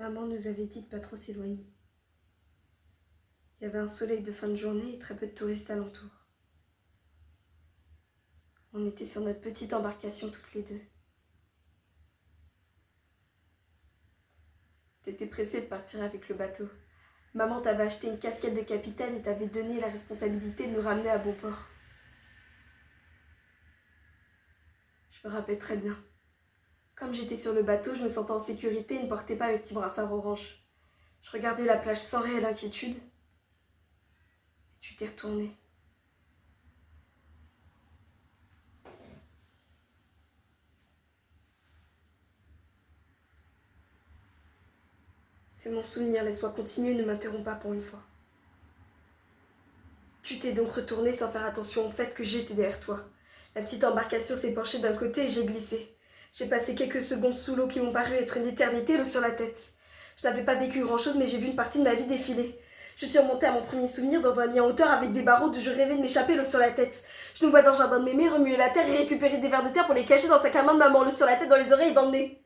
Maman nous avait dit de pas trop s'éloigner. Il y avait un soleil de fin de journée et très peu de touristes alentour. On était sur notre petite embarcation toutes les deux. T'étais pressée de partir avec le bateau. Maman t'avait acheté une casquette de capitaine et t'avait donné la responsabilité de nous ramener à bon port. Je me rappelle très bien. Comme j'étais sur le bateau, je me sentais en sécurité et ne portais pas mes petits brassards orange. Je regardais la plage sans réelle inquiétude. Et tu t'es retournée. C'est mon souvenir, laisse-moi continuer, ne m'interromps pas pour une fois. Tu t'es donc retournée sans faire attention au fait que j'étais derrière toi. La petite embarcation s'est penchée d'un côté et j'ai glissé. J'ai passé quelques secondes sous l'eau qui m'ont paru être une éternité, l'eau sur la tête. Je n'avais pas vécu grand-chose, mais j'ai vu une partie de ma vie défiler. Je suis remontée à mon premier souvenir dans un lit en hauteur avec des barreaux d'où je rêvais de m'échapper, l'eau sur la tête. Je nous vois dans le jardin de mémé remuer la terre et récupérer des vers de terre pour les cacher dans sa main de maman, l'eau sur la tête, dans les oreilles et dans le nez.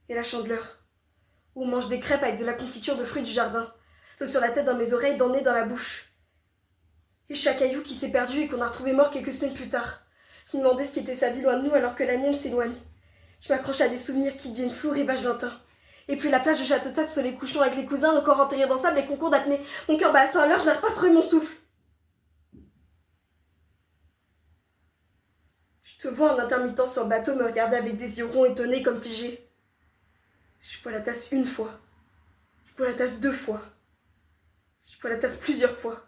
Et la chandeleur, où on mange des crêpes avec de la confiture de fruits du jardin. L'eau sur la tête, dans mes oreilles, dans le nez, dans la bouche. Et chaque caillou qui s'est perdu et qu'on a retrouvé mort quelques semaines plus tard. Je me demandais ce qu'était sa vie loin de nous alors que la mienne s'éloigne. Je m'accroche à des souvenirs qui deviennent flous, rivages lointains. Et puis la plage de Château de Sable sur les couchons avec les cousins, le corps enterré dans sable, les concours d'apnée. Mon cœur bat à 100 à l'heure, je n'arrive pas à retrouver mon souffle. Je te vois en intermittent sur le bateau me regarder avec des yeux ronds étonnés comme figés. Je bois la tasse une fois. Je bois la tasse deux fois. Je bois la tasse plusieurs fois.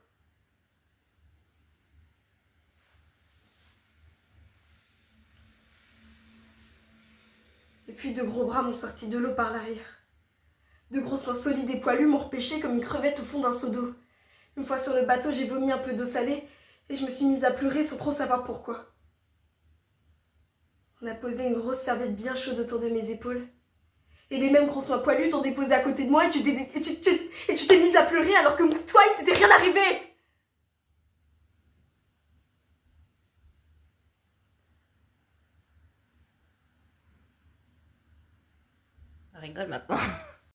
Et puis de gros bras m'ont sorti de l'eau par l'arrière. De grosses mains solides et poilues m'ont repêché comme une crevette au fond d'un seau d'eau. Une fois sur le bateau, j'ai vomi un peu d'eau salée et je me suis mise à pleurer sans trop savoir pourquoi. On a posé une grosse serviette bien chaude autour de mes épaules. Et les mêmes grosses mains poilues t'ont déposé à côté de moi et tu t'es mise à pleurer alors que toi, il t'était rien arrivé. On rigole maintenant.